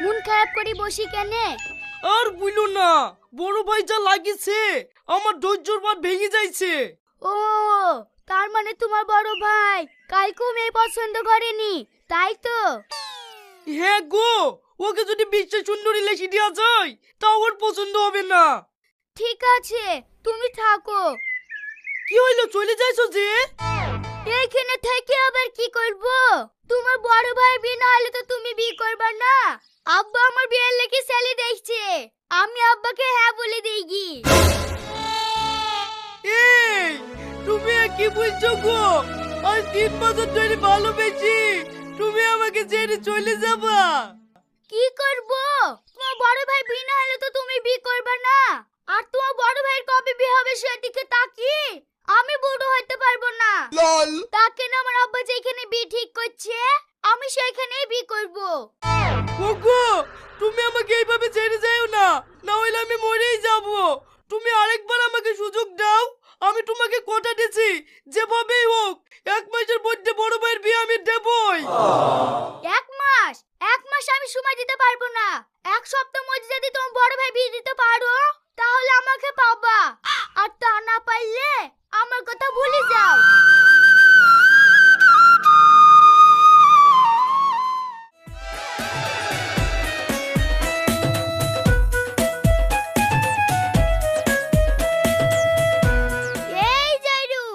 মন খারাপ করে বসি কেনে? আর বইলো না, বড় ভাই যা লাগিছে আমার ধৈর্যর বাঁধ ভেঙে যাইছে। ও, তার মানে তোমার বড় ভাই কালকে মেয়ে পছন্দ করেনি, তাই তো? হ্যাঁ গো, ওকে যদি বিশ্বে সুন্দরী লেখি দেওয়া যায় তাও ওর পছন্দ হবে না। ঠিক আছে, তুমি থাকো। কি হইলো, চলে যাইছো যে? এইখানে থেকে আবার কি করব? তোমার বড় ভাই বিয়ে না হলে তো তুমি বিয়ে করবে না। আব্বা আমার বিয়ের লেগে ছেলে দেখছে, আমি আব্বাকে হ্যাঁ বলে দেইগি। এই তুমি কি বলছো গো? আর 3 বছর ধরে ভালোবেসি তুমি আমাকে ছেড়ে চলে যাবা? কি করব? তোমার বড় ভাই বিয়ে না হলে তো তুমি বিয়ে করবে না। আর তোমার বড় ভাইয়ের কবে বিয়ে হবে সেদিকে তাকিয়ে আমি বুড়ো হতে পারবো না। তাকে না আমার আব্বা যেখানে বিয়ে ঠিক করছে আমি সেখানেই বিয়ে করব। ওগো, তুমি আমাকে এইভাবে ছেড়ে যাও না, না হলে আমি মরেই যাব। তুমি আরেকবার আমাকে সুযোগ দাও। আমি তোমাকে কথা দিয়েছি যেভাবেই হোক 1 মাসের মধ্যে বড় ভাইয়ের বিয়ে আমি দেবই। 1 মাস? 1 মাস আমি সময় দিতে পারবো না। 1 সপ্তাহ মধ্যে যদি তোমার বড় ভাই বিয়ে দিতে পারো তাহলে আমাকে পাবা, আর তা না পারলে আমার কথা ভুলে যাও। এই জারু,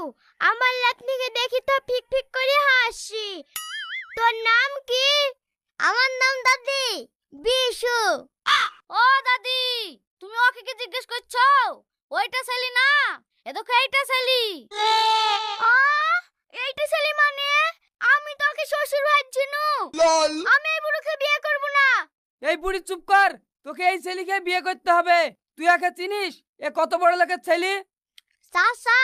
আমার লাতনিকে দেখি তো ফিক ফিক করে হাসি। তোর নাম কি? আমার নাম দাদি বিশু। ও দাদি, তুমি ওকে কি জিজ্ঞেস করছো? ওইটা ছেলে না, এ তো এইটা ছেলে। এইটা ছেলে মানে? আমি তোকে শ্বশুর ভাবছি নু। আমি এই বুড়োকে বিয়ে করব না। এই বুড়ি চুপ কর, তোকে এই ছেলেকে বিয়ে করতে হবে। তুই একে চিনিস? এ কত বড় লোকের ছেলে। চাচা,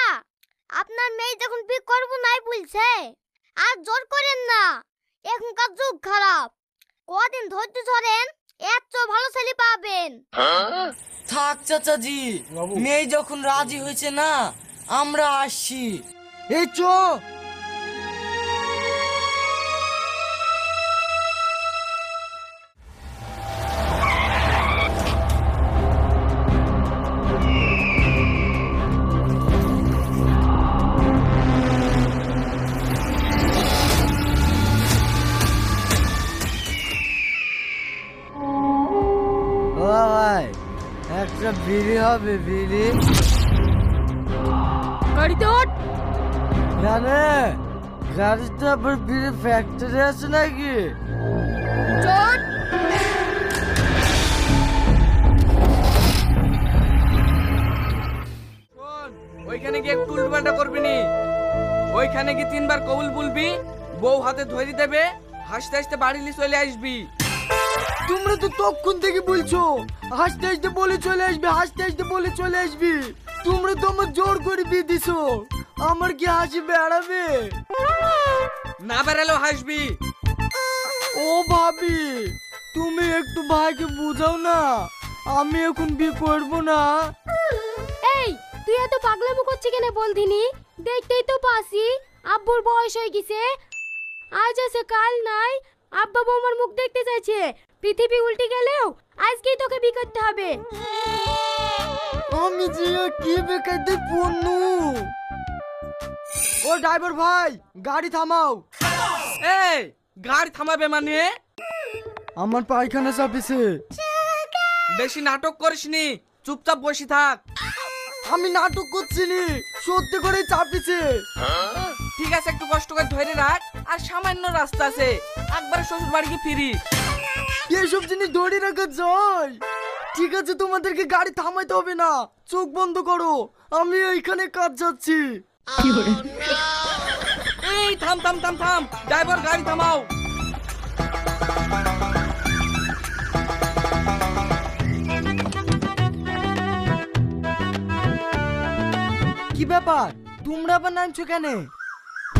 আপনার মেয়ে যখন বিয়ে করব নাই বলছে, আর জোর করেন না। এখনকার যুগ খারাপ, কদিন ধৈর্য ধরেন, এত ভালো ছেলে পাবেন। থাক চাচাজি, মেয়ে যখন রাজি হয়েছে না, আমরা আসছি। এই চ। একটা বিড়ি হবে, বিড়ি। গাড়িতে ওঠ। জানে গাড়িতে আবার বিড়ি ফ্যাক্টরি আছে নাকি? চট। শোন, ওইখানে গিয়ে একটু উল্টোপাল্টা করবি নি। ওইখানে গিয়ে 3 বার কবুল বলবি, বউ হাতে ধরে দেবে, হাসতে হাসতে বাড়ি নিয়ে চলে আসবি। তোমরা তো তখন থেকে বলছো হাসতে হাসতে বলে চলে আসবি, হাসতে হাসতে বলে চলে আসবি। তোমরা তো আমার জোর করে বিয়ে দিছো, আমার কি হাসি বেড়াবে? না বেড়ালেও হাসবি। ও ভাবি, তুমি একটু ভাইকে বুঝাও না, আমি এখন বিয়ে করব না। এই, তুই এত পাগলামো করছিস কেন বলদিনি? দেখতেই তো পাসি আব্বুর বয়স হয়ে গেছে, আজ আছে কাল নাই। আব্বা বৌমার মুখ দেখতে চাইছে। পৃথিবী উল্টে গেলেও আজকেই তোকে বিয়ে করতে হবে। আমি যে কি বেকারদের পণ্য। ও ড্রাইভার ভাই, গাড়ি থামাও। এই গাড়ি থামাবে মানে? আমার পায়খানা চাপিছে। বেশি নাটক করিসনি, চুপচাপ বসে থাক। আমি নাটক করছিনি, সত্যি করে চাপিছে। ঠিক আছে, একটু কষ্ট করে ধরে রাখ, আর সামান্য রাস্তা আছে, একবার শ্বশুর বাড়ি গিয়ে ফিরিস। এসব জিনিস ধরে রাখা যায়? ঠিক আছে, তোমাদেরকে গাড়ি থামাইতে হবে না, চোখ বন্ধ করো, আমি এইখানে কাজ যাচ্ছি। এই থাম থাম থাম থাম, ড্রাইভার গাড়ি থামাও। কি ব্যাপার, তোমরা আবার নামছো কেন?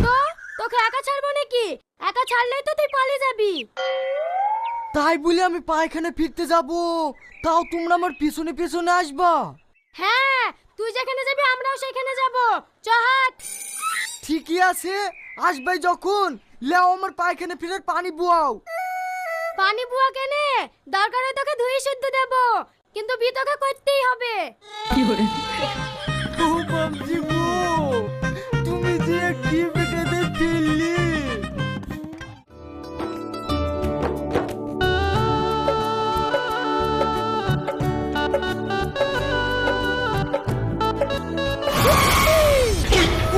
তো তোকে একা ছাড়বো নাকি? একা ছাড়লেই তো তুই পালিয়ে যাবি। তাই বলে আমি পায়খানা ফিরতে যাব, তাও তোমরা আমার পিছনে পিছনে আসবা? হ্যাঁ, তুই যেখানে যাবি আমরাও সেখানে যাব। চহাট। ঠিকই আছে, আসবাই যখন লেও আমার পায়খানা ফিরার পানি বুয়াও। পানি বুয়া কেনে দরকার হয় তোকে ধুয়ে শুদ্ধ দেব, কিন্তু বিয়ে তোকে করতেই হবে। ও বাবজি গো, তুমি যে কি বেটাতে ফেললি।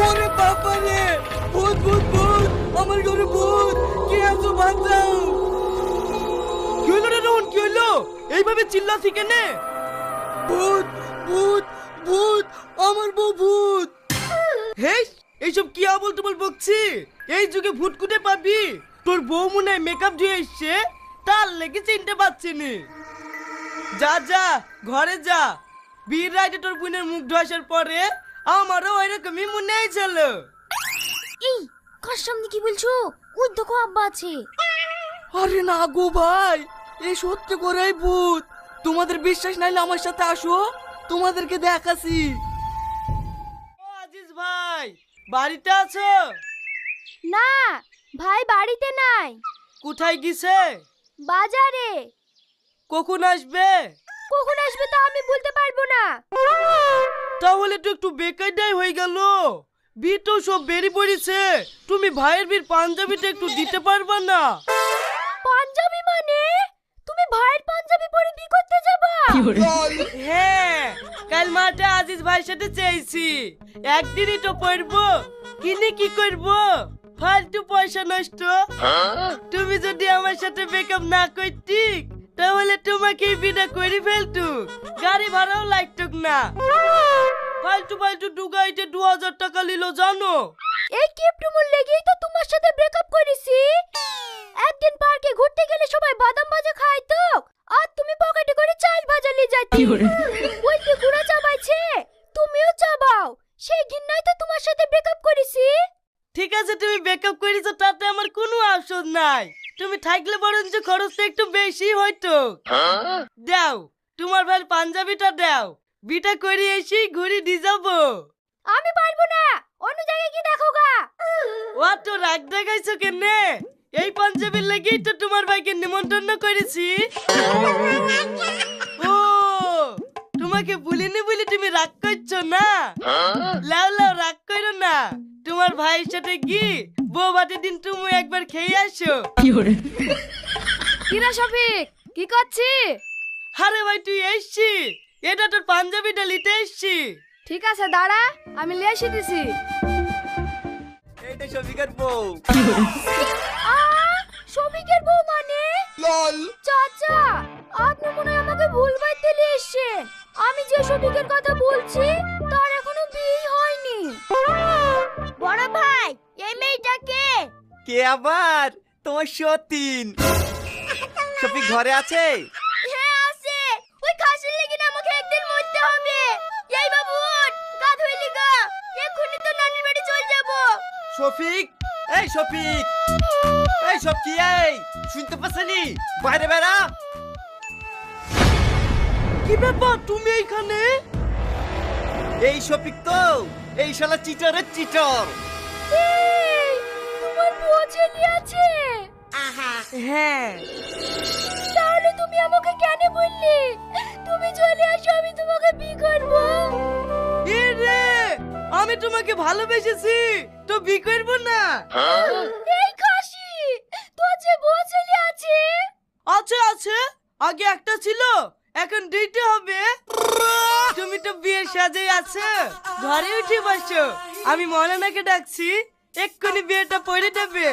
ওরে বাবা রে, ভূত ভূত ভূত, আমার ঘরে ভূত, কে আছো বাঁচাও। কি হলো রে রোহন, কি হলো? এইভাবে চিল্লাছি কেনে? ভূত ভূত ভূত, আমার বউ ভূত। হেই, এইসব কি আবল তুবল বকছি? এই যুগে ভূত কুটে পাবি? তোর বউ মনে হয় মেকআপ দিয়ে এসছে, তার লেগে চিনতে পারছি নি। যা যা ঘরে যা, বিয়ের রাইতে তোর বোনের মুখ ধোয়ার পরে আমারও ওইরকমই মনে হয়েছিল। এই কার সামনে কি বলছো? ওই দেখো আব্বা আছে। আরে না গো ভাই, এই সত্যি করেই ভূত। তোমাদের বিশ্বাস নাইলে আমার সাথে আসো, তোমাদেরকে দেখাছি। ও আজিজ ভাই, বাড়িতে আছো? না ভাই বাড়িতে নাই, কোথায় গেছে? বাজারে। কখন আসবে? কখন আসবে তা আমি বলতে পারবো না। তাহলে তো একটু বেকায়দাই হয়ে গেল। বিয়ে তো সব বেরিয়ে পড়েছে, তুমি ভাইয়ের বিয়ের পাঞ্জাবিটা একটু দিতে পারবা না? পাঞ্জাবি মানে তুমি ভাইয়ের পাঞ্জাবি পরে বিয়ে করতে যাবা? হ্যাঁ, কাল মাঠে আজিজ ভাইয়ের সাথে চেয়েছি, একদিনই তো পড়বো, কিনে কি করবো? ফালতু পয়সা নষ্ট। তুমি যদি আমার সাথে বেকআপ না করতি তাহলে তোমাকে বিনা করে ফেলতু, গাড়ি ভাড়াও লাগতুক না। ফালতু ফালতু ডুগাইতে 2000 টাকা নিল জানো? এই কিপটুমুর লেগেই তো তোমার সাথে ব্রেকআপ করেছি। একদিন পার্কে ঘুরতে গেলে সবাই বাদাম ভাজা খায় তো, আর তুমি পকেটে করে চাল ভাজা নিয়ে যাইতি। ওই যে গুড়া চাবাইছে, তুমিও চাবাও, সেই ঘিন্নায় তো তোমার সাথে ব্রেকআপ করেছি। ঠিক আছে, তুমি বেকআপ করেছো তাতে আমার কোনো আফসোস নাই, তুমি থাকলে বরঞ্চ খরচটা একটু বেশি হইতো। দাও তোমার ভাই পাঞ্জাবিটা দাও, বিটা করে এসে ঘুরে দিয়ে যাবো। আমি পারবো না, অন্য জায়গায় কি দেখো গা। ও তো রাগ দেখাইছো কেনে? এই পাঞ্জাবির লেগেই তো তোমার ভাইকে নিমন্ত্রণ করেছি। ও তোমাকে বলিনি বলি তুমি রাগ করছো না? লাও লাও, রাগ করো না। তোমার ভাইয়ের সাথে কি বউ বাটের দিন তুমি একবার খেয়ে আসো। কিরা শফিক, কি করছি? আরে ভাই তুই এসছি, এটা তোর পাঞ্জাবিটা নিতে এসছি। ঠিক আছে দাঁড়া, আমি লিয়ে এসে দিছি। এইটা শফিকের বউ। শফিকের বউ মানে? লল। চাচা, আপনি মনে হয় আমাকে ভুল বাইতে নিয়ে এসেছেন। আমি যে শফিকের কথা বলছি তার এখনো বিয়ে হয়নি। বড় ভাই, এই মেয়েটা কে? কে আবার? তোমার সতীন। শফিক ঘরে আছে? হ্যাঁ আছে, ওই খাসির লেগে না আমাকে একদিন মরতে হবে। এই বাবু ওঠ, গা ধুইলি গা, এক্ষুনি তো নানির বাড়ি চলে যাব। শফিক, এই শফিক, এই সব কি? এই শুনতে পাচ্ছনি? বাইরে বেরা। কি ব্যাপার তুমি এইখানে? এই শফিক তো, এই শালা চিটারের চিটার। এই, তোমার বউ চলে আছে? হ্যাঁ। তাহলে তুমি আমাকে কেন বললি? তুমি চলে আসো, আমি তোমাকে বিয়ে করব। এ রে, আমি তোমাকে ভালোবেসেছি তো বিয়ে করবো না? এই খাসি, তোর যে বউ চলে আছে? আছে আছে, আগে একটা ছিল, এখন দুইটা হবে। তুমি তো বিয়ের সাজেই আছো, ঘরে উঠে বসো, আমি মৌলানাকে ডাকছি, এক্ষুনি বিয়েটা পড়ে যাবে।